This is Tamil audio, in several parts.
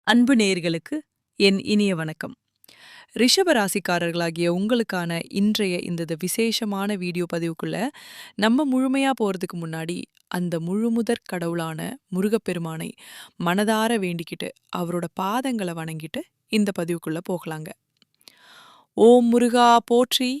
அன்பு நேயர்களுக்கு என் இனிய வணக்கம். ரிஷப ராசிக்காரர்களாகிய உங்களுக்கான இன்றைய இந்த விசேஷமான வீடியோ பதிவுக்குள்ள நம்ம முழுமையா போறதுக்கு முன்னாடி அந்த முழுமுதற் கடவுளான முருகப்பெருமானை மனதார வேண்டிக்கிட்டு அவரோட பாதங்களை வணங்கிட்டு இந்த பதிவுக்குள்ள போகலாங்க. ஓம் முருகா போற்றி,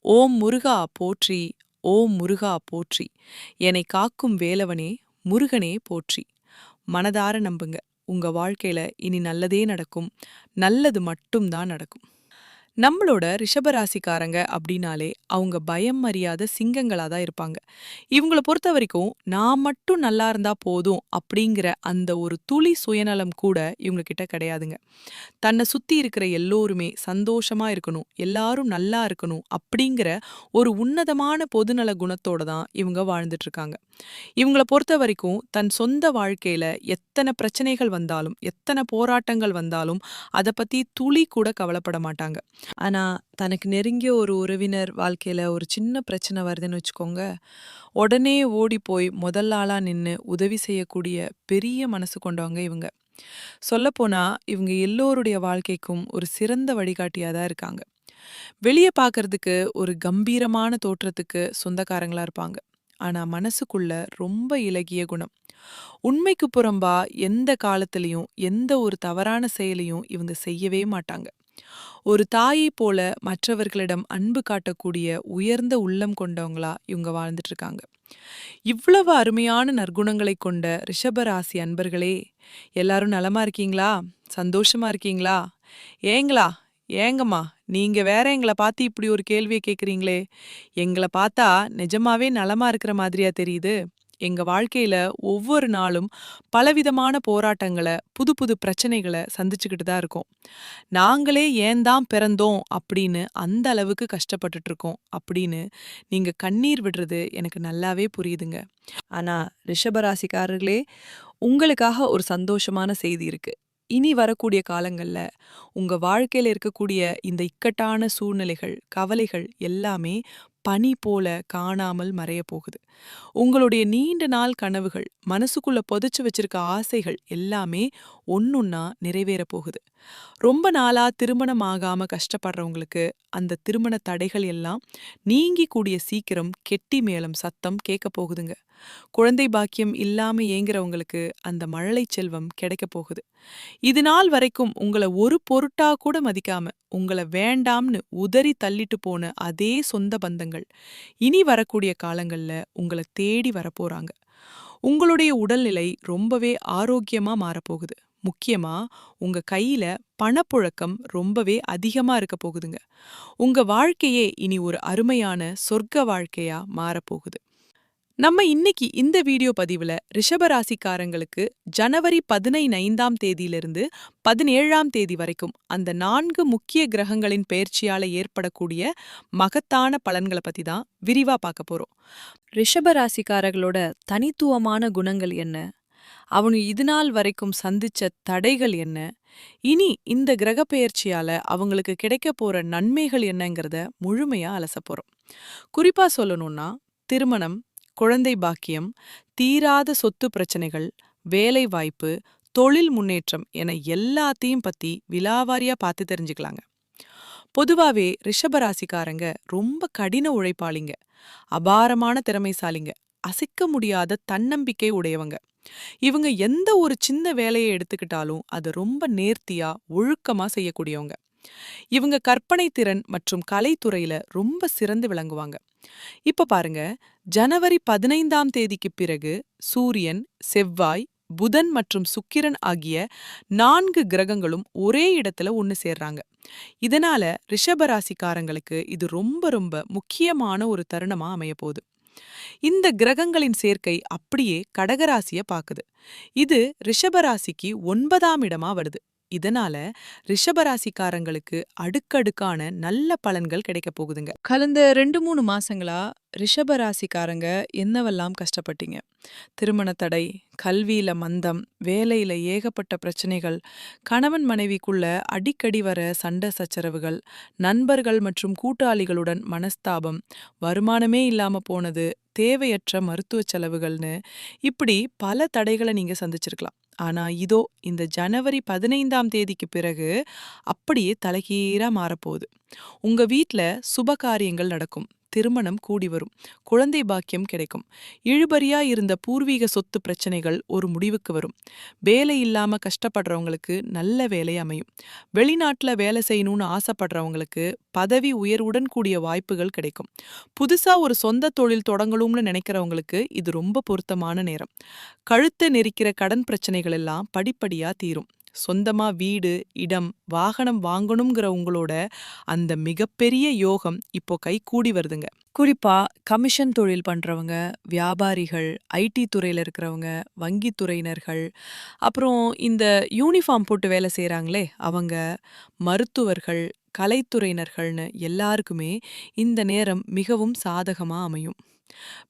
ஓம் முருகா போற்றி, ஓம் முருகா போற்றி, என்னை காக்கும் வேலவனே முருகனே போற்றி. மனதார நம்புங்க, உங்க வாழ்க்கையில இனி நல்லதே நடக்கும். நல்லது மட்டும்தான் நடக்கும். நம்மளோட ரிஷபராசிக்காரங்க அப்படின்னாலே அவங்க பயம் அறியாத சிங்கங்களா தான் இருப்பாங்க. இவங்கள பொறுத்த வரைக்கும் நான் மட்டும் நல்லா இருந்தா போதும் அப்படிங்கிற அந்த ஒரு துளி சுயநலம் கூட இவங்க கிட்ட கிடையாதுங்க. தன்னை சுத்தி இருக்கிற எல்லோருமே சந்தோஷமா இருக்கணும், எல்லாரும் நல்லா இருக்கணும் அப்படிங்கிற ஒரு உன்னதமான பொதுநல குணத்தோட தான் இவங்க வாழ்ந்துட்டு இருக்காங்க. இவங்கள பொறுத்த வரைக்கும் தன் சொந்த வாழ்க்கையில எத்தனை பிரச்சனைகள் வந்தாலும், எத்தனை போராட்டங்கள் வந்தாலும் அதை பத்தி துளி கூட கவலைப்பட மாட்டாங்க. ஆனா தனக்கு நெருங்கிய ஒரு உறவினர் வாழ்க்கையில ஒரு சின்ன பிரச்சனை வருதுன்னு வச்சுக்கோங்க, உடனே ஓடி போய் முதல் ஆளா நின்னு உதவி செய்யக்கூடிய பெரிய மனசு கொண்டவங்க இவங்க. சொல்லப்போனா இவங்க எல்லோருடைய வாழ்க்கைக்கும் ஒரு சிறந்த வழிகாட்டியா தான் இருக்காங்க. வெளியே பார்க்கறதுக்கு ஒரு கம்பீரமான தோற்றத்துக்கு சொந்தக்காரங்களா இருப்பாங்க. ஆனா மனசுக்குள்ள ரொம்ப இளகிய குணம். உண்மைக்கு புறம்பா எந்த காலத்திலையும் எந்த ஒரு தவறான செயலையும் இவங்க செய்யவே மாட்டாங்க. ஒரு தாயை போல மற்றவர்களிடம் அன்பு காட்டக்கூடிய உயர்ந்த உள்ளம் கொண்டவங்களா இவங்க வாழ்ந்துட்டு இருக்காங்க. இவ்வளவு அருமையான நற்குணங்களை கொண்ட ரிஷபராசி அன்பர்களே, எல்லாரும் நலமா இருக்கீங்களா? சந்தோஷமா இருக்கீங்களா? ஏங்களா, ஏங்கம்மா, நீங்க வேற எங்களை பார்த்து இப்படி ஒரு கேள்வியை கேக்குறீங்களே? எங்களை பார்த்தா நிஜமாவே நலமா இருக்கிற மாதிரியா தெரியுது? எங்க வாழ்க்கையில ஒவ்வொரு நாளும் பலவிதமான போராட்டங்களை, புது புது பிரச்சனைகளை சந்திச்சுக்கிட்டு தான் இருக்கோம். நாங்களே ஏன் தான் பிறந்தோம் அப்படின்னு அந்த அளவுக்கு கஷ்டப்பட்டுட்டு இருக்கோம் அப்படின்னு நீங்க கண்ணீர் விடுறது எனக்கு நல்லாவே புரியுதுங்க. ஆனா ரிஷபராசிக்காரர்களே, உங்களுக்காக ஒரு சந்தோஷமான செய்தி இருக்கு. இனி வரக்கூடிய காலங்கள்ல உங்க வாழ்க்கையில இருக்கக்கூடிய இந்த இக்கட்டான சூழ்நிலைகள், கவலைகள் எல்லாமே பனி போல காணாமல் மறைய போகுது. உங்களுடைய நீண்ட நாள் கனவுகள், மனசுக்குள்ள புதைச்சு வச்சிருக்க ஆசைகள் எல்லாமே ஒன்னொன்னா நிறைவேற போகுது. ரொம்ப நாளா திருமணம் ஆகாம கஷ்டப்படுறவங்களுக்கு அந்த திருமண தடைகள் எல்லாம் நீங்கி கூடிய சீக்கிரம் கெட்டி மேளம் சத்தம் கேட்க போகுதுங்க. குழந்தை பாக்கியம் இல்லாம ஏங்குறவங்களுக்கு அந்த மழலை செல்வம் கிடைக்க போகுது. இது நாள் வரைக்கும் உங்களை ஒரு பொருட்டா கூட மதிக்காம உங்களை வேண்டாம்னு உதறி தள்ளிட்டு போன அதே சொந்த பந்தங்கள் இனி வரக்கூடிய காலங்கள்ல உங்களை தேடி வரப்போறாங்க. உங்களுடைய உடல்நிலை ரொம்பவே ஆரோக்கியமா மாறப்போகுது. முக்கியமா உங்க கையில பணப்புழக்கம் ரொம்பவே அதிகமா இருக்க போகுதுங்க. உங்க வாழ்க்கையே இனி ஒரு அருமையான சொர்க்க வாழ்க்கையா மாறப்போகுது. நம்ம இன்னைக்கு இந்த வீடியோ பதிவுல ரிஷபராசிக்காரங்களுக்கு ஜனவரி 15ஆம் தேதியிலிருந்து 17ஆம் தேதி வரைக்கும் அந்த 4 முக்கிய கிரகங்களின் பெயர்ச்சியால ஏற்படக்கூடிய மகத்தான பலன்களை பத்தி தான் விரிவா பார்க்க போறோம். ரிஷபராசிக்காரர்களோட தனித்துவமான குணங்கள் என்ன? அவங்க இதுநாள் வரைக்கும் சந்திச்ச தடைகள் என்ன? இனி இந்த கிரக பெயர்ச்சியால அவங்களுக்கு கிடைக்க போற நன்மைகள் என்னங்கிறத முழுமையா அலச போறோம். குறிப்பா சொல்லணும்னா திருமணம், குழந்தை பாக்கியம், தீராத சொத்து பிரச்சனைகள், வேலை வாய்ப்பு, தொழில் முன்னேற்றம் என எல்லாத்தையும் பத்தி விலாவாரியா பார்த்து தெரிஞ்சுக்கலாங்க. பொதுவாவே ரிஷபராசிக்காரங்க ரொம்ப கடின உழைப்பாளிங்க, அபாரமான திறமைசாலிங்க, அசைக்க முடியாத தன்னம்பிக்கை உடையவங்க. இவங்க எந்த ஒரு சின்ன வேலையை எடுத்துக்கிட்டாலும் அதை ரொம்ப நேர்த்தியா ஒழுக்கமா செய்யக்கூடியவங்க. இவங்க கற்பனை திறன் மற்றும் கலைத்துறையில ரொம்ப சிறந்து விளங்குவாங்க. இப்ப பாருங்க, ஜனவரி 15ஆம் தேதிக்கு பிறகு சூரியன், செவ்வாய், புதன் மற்றும் சுக்கிரன் ஆகிய 4 கிரகங்களும் ஒரே இடத்துல ஒன்னு சேர்றாங்க. இதனால ரிஷபராசிக்காரங்களுக்கு இது ரொம்ப ரொம்ப முக்கியமான ஒரு தருணமா அமைய போகுது. இந்த கிரகங்களின் சேர்க்கை அப்படியே கடகராசிய பாக்குது. இது ரிஷபராசிக்கு 9ஆம் இடமா வருது. இதனால ரிஷபராசிக்காரங்களுக்கு அடுக்கடுக்கான நல்ல பலன்கள் கிடைக்க போகுதுங்க. கடந்த 2-3 மாசங்களா ரிஷபராசிக்காரங்க என்னவெல்லாம் கஷ்டப்பட்டீங்க? திருமண தடை, கல்வியில மந்தம், வேலையில ஏகப்பட்ட பிரச்சனைகள், கணவன் மனைவிக்குள்ள அடிக்கடி வர சண்டை சச்சரவுகள், நண்பர்கள் மற்றும் கூட்டாளிகளுடன் மனஸ்தாபம், வருமானமே இல்லாம போனது, தேவையற்ற மருத்துவ செலவுகள்னு இப்படி பல தடைகளை நீங்க சந்திச்சிருக்கலாம். ஆனா இதோ இந்த ஜனவரி 15ஆம் தேதிக்கு பிறகு அப்படியே தலைகீழா மாறப்போகுது. உங்க வீட்ல சுப காரியங்கள் நடக்கும். திருமணம் கூடி வரும். குழந்தை பாக்கியம் கிடைக்கும். இழுபறியா இருந்த பூர்வீக சொத்து பிரச்சனைகள் ஒரு முடிவுக்கு வரும். வேலை இல்லாம கஷ்டப்படுறவங்களுக்கு நல்ல வேலை அமையும். வெளிநாட்டுல வேலை செய்யணும்னு ஆசைப்படுறவங்களுக்கு பதவி உயர்வுடன் கூடிய வாய்ப்புகள் கிடைக்கும். புதுசா ஒரு சொந்த தொழில் தொடங்கணும்னு நினைக்கிறவங்களுக்கு இது ரொம்ப பொருத்தமான நேரம். கழுத்தை நெரிக்கிற கடன் பிரச்சனைகள் எல்லாம் படிப்படியா தீரும். சொந்தமா வீடு, இடம், வாகனம் வாங்கணுங்கிற உங்களோட அந்த மிகப்பெரிய யோகம் இப்போ கைகூடி வருதுங்க. குறிப்பா கமிஷன் தொழில் பண்றவங்க, வியாபாரிகள், ஐடி துறையில இருக்கிறவங்க, வங்கித் துறையினர்கள், அப்புறம் இந்த யூனிஃபார்ம் போட்டு வேலை செய்றாங்களே அவங்க, மருத்துவர்கள், கலைத்துறையினர்கள்னு எல்லாருக்குமே இந்த நேரம் மிகவும் சாதகமா அமையும்.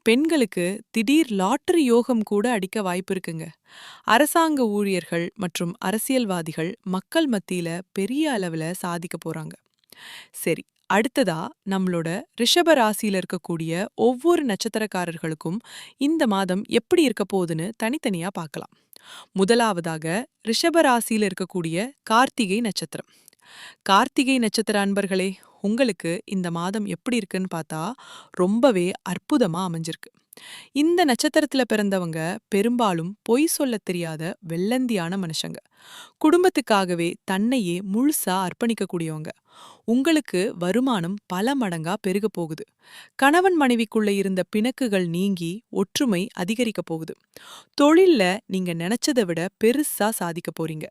பெண்களுக்கு திடீர் லாட்டரி யோகம் கூட அடிக்க வாய்ப்பு இருக்குங்க. அரசாங்க ஊழியர்கள் மற்றும் அரசியல்வாதிகள் மக்கள் மத்தியில பெரிய அளவுல சாதிக்க போறாங்க. சரி, அடுத்ததா நம்மளோட ரிஷப ராசியில இருக்கக்கூடிய ஒவ்வொரு நட்சத்திரக்காரர்களுக்கும் இந்த மாதம் எப்படி இருக்க போகுதுன்னு தனித்தனியா பார்க்கலாம். முதலாவதாக ரிஷப ராசியில இருக்கக்கூடிய கார்த்திகை நட்சத்திரம். கார்த்திகை நட்சத்திர அன்பர்களே, உங்களுக்கு இந்த மாதம் எப்படி இருக்குன்னு பார்த்தா ரொம்பவே அற்புதமா அமைஞ்சிருக்கு. இந்த நட்சத்திரத்துல பிறந்தவங்க பெரும்பாலும் பொய் சொல்லத் தெரியாத வெள்ளந்தியான மனுஷங்க. குடும்பத்துக்காகவே தன்னையே முழுசா அர்ப்பணிக்கக்கூடியவங்க. உங்களுக்கு வருமானம் பல மடங்கா பெருக போகுது. கணவன் மனைவிக்குள்ள இருந்த பிணக்குகள் நீங்கி ஒற்றுமை அதிகரிக்க போகுது. தொழில்ல நீங்க நினைச்சதை விட பெருசா சாதிக்க போறீங்க.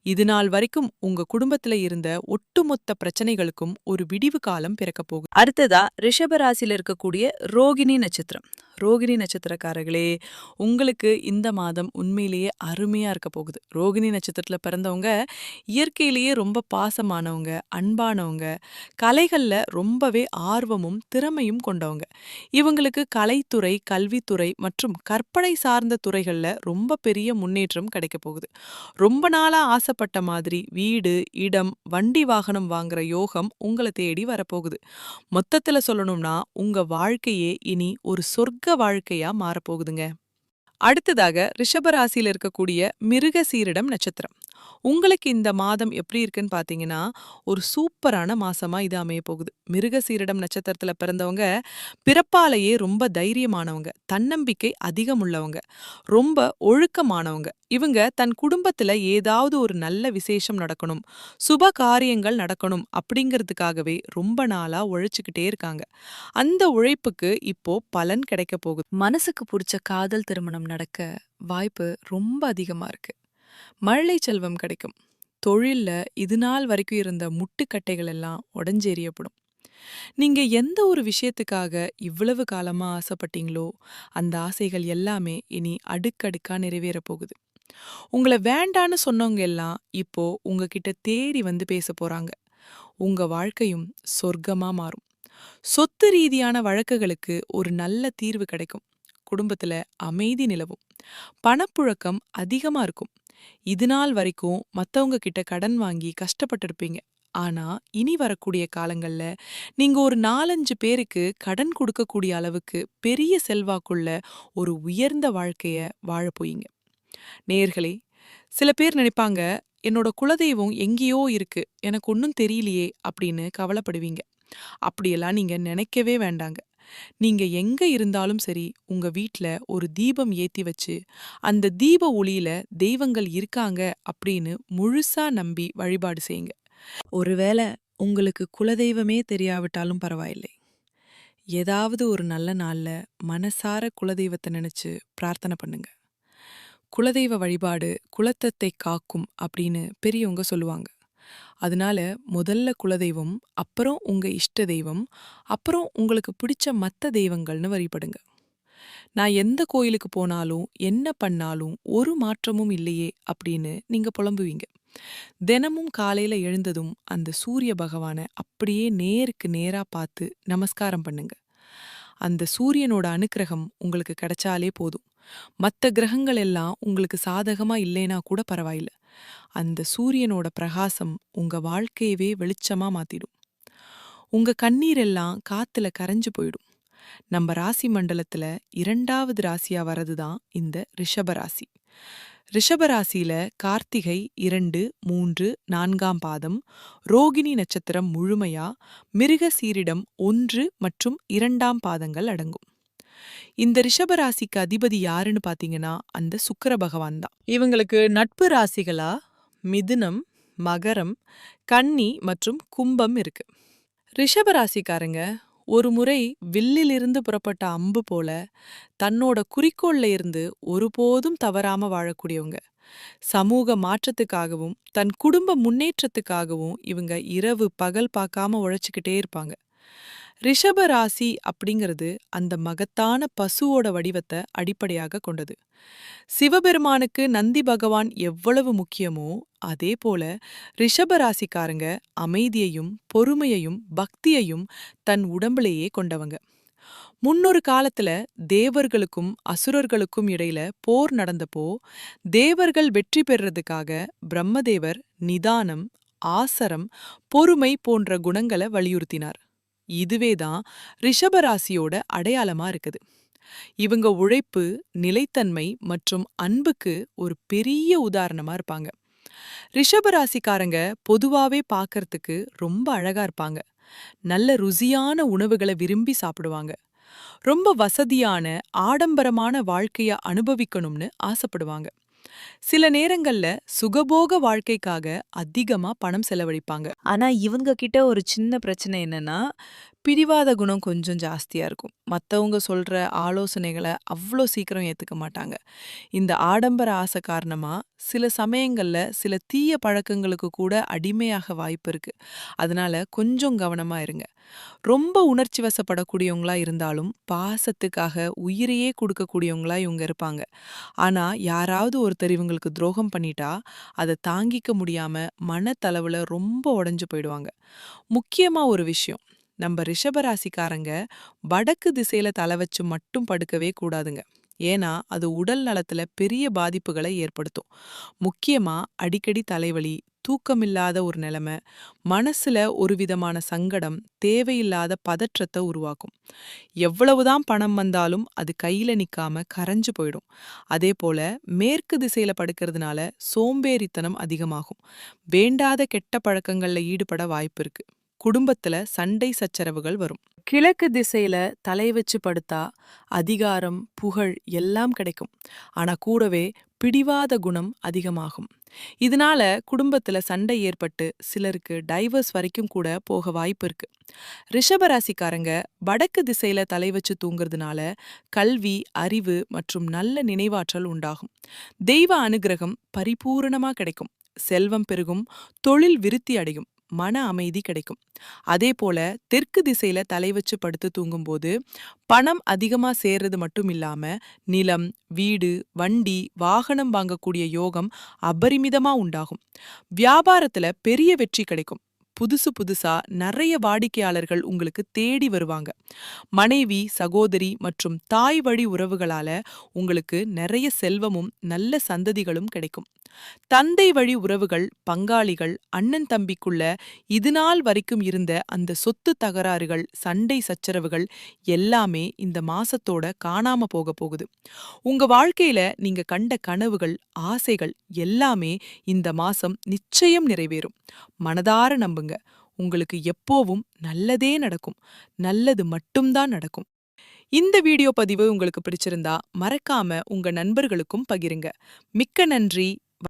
இது நாள் வரைக்கும் உங்க குடும்பத்துல இருந்த ஒட்டுமொத்த பிரச்சனைகளுக்கும் ஒரு விடிவு காலம் பிறக்க போகுது. அடுத்ததா ரிஷபராசியில இருக்கக்கூடிய ரோகிணி நட்சத்திரம். ரோகிணி நட்சத்திரக்காரர்களே, உங்களுக்கு இந்த மாதம் உண்மையிலேயே அருமையா இருக்க போகுது. ரோகிணி நட்சத்திரத்துல பிறந்தவங்க இயற்கையிலேயே ரொம்ப பாசமானவங்க, அன்பானவங்க, கலைகள்ல ரொம்பவே ஆர்வமும் திறமையும் கொண்டவங்க. இவங்களுக்கு கலைத்துறை, கல்வித்துறை மற்றும் கற்பனை சார்ந்த துறைகள்ல ரொம்ப பெரிய முன்னேற்றம் கிடைக்க போகுது. ரொம்ப நாளா ஆசைப்பட்ட மாதிரி வீடு, இடம், வண்டி வாகனம் வாங்குற யோகம் உங்களை தேடி வரப்போகுது. மொத்தத்துல சொல்லணும்னா உங்க வாழ்க்கையே இனி ஒரு சொர்க்க வாழ்க்கையா மாறப்போகுதுங்க. அடுத்ததாக ரிஷபராசியில இருக்கக்கூடிய மிருகசீரிடம் நட்சத்திரம். உங்களுக்கு இந்த மாதம் எப்படி இருக்குன்னு பாத்தீங்கன்னா ஒரு சூப்பரான மாசமா இது அமைய போகுது. மிருகசீரிடம் நட்சத்திரத்துல பிறந்தவங்க பிறப்பாலேயே ரொம்ப தைரியமானவங்க, தன்னம்பிக்கை அதிகம் உள்ளவங்க, ரொம்ப ஒழுக்கமானவங்க. இவங்க தன் குடும்பத்துல ஏதாவது ஒரு நல்ல விசேஷம் நடக்கணும், சுப காரியங்கள் நடக்கணும் அப்படிங்கிறதுக்காகவே ரொம்ப நாளா உழைச்சுக்கிட்டே இருக்காங்க. அந்த உழைப்புக்கு இப்போ பலன் கிடைக்க போகுது. மனசுக்கு பிடிச்ச காதல் திருமணம் நடக்க வாய்ப்பு ரொம்ப அதிகமா இருக்கு. மழலை செல்வம் கிடைக்கும். தொழில்ல இது நாள் வரைக்கும் இருந்த முட்டுக்கட்டைகள் எல்லாம் உடைஞ்செறியப்படும். நீங்க எந்த ஒரு விஷயத்துக்காக இவ்வளவு காலமா ஆசைப்பட்டீங்களோ அந்த ஆசைகள் எல்லாமே இனி அடுக்கடுக்கா நிறைவேற போகுது. உங்களை வேண்டான்னு சொன்னவங்க எல்லாம் இப்போ உங்ககிட்ட தேடி வந்து பேச போறாங்க. உங்க வாழ்க்கையும் சொர்க்கமா மாறும். சொத்து ரீதியான வழக்குகளுக்கு ஒரு நல்ல தீர்வு கிடைக்கும். குடும்பத்துல அமைதி நிலவும். பணப்புழக்கம் அதிகமா இருக்கும். இது நாள் வரைக்கும் மத்தவங்க கிட்ட கடன் வாங்கி கஷ்டப்பட்டிருப்பீங்க. ஆனா இனி வரக்கூடிய காலங்கள்ல நீங்க ஒரு 4-5 பேருக்கு கடன் கொடுக்கக்கூடிய அளவுக்கு பெரிய செல்வாக்குள்ள ஒரு உயர்ந்த வாழ்க்கைய வாழப் போறீங்க. நேயர்களே, சில பேர் நினைப்பாங்க, என்னோட குலதெய்வம் எங்கேயோ இருக்கு, எனக்கு ஒன்னும் தெரியலையே அப்படின்னு கவலைப்படுவீங்க. அப்படியெல்லாம் நீங்க நினைக்கவே வேண்டாங்க. நீங்க எங்க இருந்தாலும் சரி, உங்க வீட்ல ஒரு தீபம் ஏத்தி வச்சு, அந்த தீப ஒளியில தெய்வங்கள் இருக்காங்க அப்படின்னு முழுசா நம்பி வழிபாடு செய்யுங்க. ஒருவேளை உங்களுக்கு குலதெய்வமே தெரியாவிட்டாலும் பரவாயில்லை. ஏதாவது ஒரு நல்ல நாள்ல மனசார குலதெய்வத்தை நினைச்சு பிரார்த்தனை பண்ணுங்க. குலதெய்வ வழிபாடு குலத்தத்தை காக்கும் அப்படின்னு பெரியவங்க சொல்லுவாங்க. அதனால முதல்ல குலதெய்வம், அப்புறம் உங்க இஷ்ட தெய்வம், அப்புறம் உங்களுக்கு பிடிச்ச மத்த தெய்வங்கள்னு வழிபடுங்க. நான் எந்த கோயிலுக்கு போனாலும் என்ன பண்ணாலும் ஒரு மாற்றமும் இல்லையே அப்படின்னு நீங்க புலம்புவீங்க. தினமும் காலையில எழுந்ததும் அந்த சூரிய பகவான அப்படியே நேருக்கு நேரா பார்த்து நமஸ்காரம் பண்ணுங்க. அந்த சூரியனோட அனுக்கிரகம் உங்களுக்கு கிடைச்சாலே போதும். மத்த கிரகங்கள் எல்லாம் உங்களுக்கு சாதகமா இல்லைனா கூட பரவாயில்ல. அந்த சூரியனோட பிரகாசம் உங்க வாழ்க்கையவே வெளிச்சமா மாத்திடும். உங்க கண்ணீர் எல்லாம் காத்துல கரைஞ்சு போயிடும். நம்ம ராசி மண்டலத்துல 2வது ராசியா வரதுதான் இந்த ரிஷப ராசி. ரிஷபராசியில கார்த்திகை 2, 3, 4ஆம் பாதம், ரோகிணி நட்சத்திரம் முழுமையா, மிருக சீரிடம் 1 மற்றும் 2ஆம் பாதங்கள் அடங்கும். இந்த ரிஷபராசிக்கு அதிபதி யாருன்னு பாத்தீங்கன்னா அந்த சுக்கிர பகவான் தான். இவங்களுக்கு நட்பு ராசிகளா மிதுனம், மகரம், கன்னி மற்றும் கும்பம் இருக்கு. ரிஷபராசிக்காரங்க ஒரு முறை வில்லிலிருந்து புறப்பட்ட அம்பு போல தன்னோட குறிக்கோள்ல இருந்து ஒருபோதும் தவறாம வாழக்கூடியவங்க. சமூக மாற்றத்துக்காகவும் தன் குடும்ப முன்னேற்றத்துக்காகவும் இவங்க இரவு பகல் பார்க்காம உழைச்சுக்கிட்டே இருப்பாங்க. ரிஷப ராசி அப்படிங்கிறது அந்த மகத்தான பசுவோட வடிவத்தை அடிப்படையாக கொண்டது. சிவபெருமானுக்கு நந்தி பகவான் எவ்வளவு முக்கியமோ அதே போல ரிஷப ராசிக்காரங்க அமைதியையும் பொறுமையையும் பக்தியையும் தன் உடம்புலேயே கொண்டவங்க. முன்னொரு காலத்துல தேவர்களுக்கும் அசுரர்களுக்கும் இடையில போர் நடந்தப்போ தேவர்கள் வெற்றி பெறுறதுக்காக பிரம்மதேவர் நிதானம், ஆசரம், பொறுமை போன்ற குணங்களை வலியுறுத்தினார். இதுவேதான் ரிஷபராசியோட அடையாளமா இருக்குது. இவங்க உழைப்பு, நிலைத்தன்மை மற்றும் அன்புக்கு ஒரு பெரிய உதாரணமா இருப்பாங்க. ரிஷபராசிக்காரங்க பொதுவாவே பார்க்கறதுக்கு ரொம்ப அழகா இருப்பாங்க. நல்ல ருசியான உணவுகளை விரும்பி சாப்பிடுவாங்க. ரொம்ப வசதியான, ஆடம்பரமான வாழ்க்கைய அனுபவிக்கணும்னு ஆசைப்படுவாங்க. சில நேரங்கள்ல சுகபோக வாழ்க்கைக்காக அதிகமா பணம் செலவழிப்பாங்க. ஆனா இவங்க கிட்ட ஒரு சின்ன பிரச்சனை என்னன்னா, பிடிவாத குணம் கொஞ்சம் ஜாஸ்தியா இருக்கும். மத்தவங்க சொல்ற ஆலோசனைகளை அவ்ளோ சீக்கிரம் ஏத்துக்க மாட்டாங்க. இந்த ஆடம்பர ஆசை காரணமா சில சமயங்கள்ல சில தீய பழக்கங்களுக்கு கூட அடிமையாக வாய்ப்பு இருக்கு. அதனால கொஞ்சம் கவனமா இருங்க. ரொம்ப உணர்ச்சி வசப்படக்கூடியவங்களா இருந்தாலும் பாசத்துக்காக உயிரையே கொடுக்கக்கூடியவங்களா இவங்க இருப்பாங்க. ஆனா யாராவது ஒருத்தர் இவங்களுக்கு துரோகம் பண்ணிட்டா அதை தாங்கிக்க முடியாம மனத்தளவுல ரொம்ப உடைஞ்சு போயிடுவாங்க. முக்கியமா ஒரு விஷயம், நம்ம ரிஷபராசிக்காரங்க வடக்கு திசையில தலை வச்சு மட்டும் படுக்கவே கூடாதுங்க. ஏன்னா அது உடல் நலத்துல பெரிய பாதிப்புகளை ஏற்படுத்தும். முக்கியமா அடிக்கடி தலைவலி, தூக்கமில்லாத ஒரு நிலைமை, மனசுல ஒரு விதமான சங்கடம், தேவையில்லாத பதற்றத்தை உருவாக்கும். எவ்வளவுதான் பணம் வந்தாலும் அது கையில நிக்காம கரைஞ்சு போயிடும். அதே போல மேற்கு திசையில படுக்கிறதுனால சோம்பேறித்தனம் அதிகமாகும். வேண்டாத கெட்ட பழக்கங்கள்ல ஈடுபட வாய்ப்பு இருக்கு. குடும்பத்துல சண்டை சச்சரவுகள் வரும். கிழக்கு திசையில தலை வச்சு படுத்தா அதிகாரம், புகழ் எல்லாம் கிடைக்கும். ஆனா கூடவே பிடிவாத குணம் அதிகமாகும். இதனால குடும்பத்துல சண்டை ஏற்பட்டு சிலருக்கு டைவர்ஸ் வரைக்கும் கூட போக வாய்ப்பு இருக்கு. ரிஷபராசிக்காரங்க வடக்கு திசையில தலை வச்சு தூங்குறதுனால கல்வி, அறிவு மற்றும் நல்ல நினைவாற்றல் உண்டாகும். தெய்வ அனுகிரகம் பரிபூரணமா கிடைக்கும். செல்வம் பெருகும், தொழில் விருத்தி அடையும், மன அமைதி கிடைக்கும். அதே போல தெற்கு திசையில தலை வச்சு படுத்து தூங்கும்போது பணம் அதிகமா சேர்றது மட்டும் இல்லாம நிலம், வீடு, வண்டி, வாகனம் வாங்கக்கூடிய யோகம் அபரிமிதமா உண்டாகும். வியாபாரத்துல பெரிய வெற்றி கிடைக்கும். புதுசு புதுசா நிறைய வாடிக்கையாளர்கள் உங்களுக்கு தேடி வருவாங்க. மனைவி, சகோதரி மற்றும் தாய் வழி உறவுகளால உங்களுக்கு நிறைய செல்வமும் நல்ல சந்ததிகளும் கிடைக்கும். தந்தை வழி உறவுகள், பங்காளிகள், அண்ணன் தம்பிக்குள்ள இதுநாள் வரைக்கும் இருந்த அந்த சொத்து தகராறுகள், சண்டை சச்சரவுகள் எல்லாமே இந்த மாசத்தோட காணாம போக போகுது. உங்க வாழ்க்கையில நீங்க கண்ட கனவுகள், ஆசைகள் எல்லாமே இந்த மாசம் நிச்சயம் நிறைவேறும். மனதார நம்புங்க. உங்களுக்கு எப்போவும் நல்லதே நடக்கும். நல்லது மட்டும்தான் நடக்கும். இந்த வீடியோ பதிவு உங்களுக்கு பிடிச்சிருந்தா மறக்காம உங்க நண்பர்களுக்கும் பகிருங்க. மிக்க நன்றி.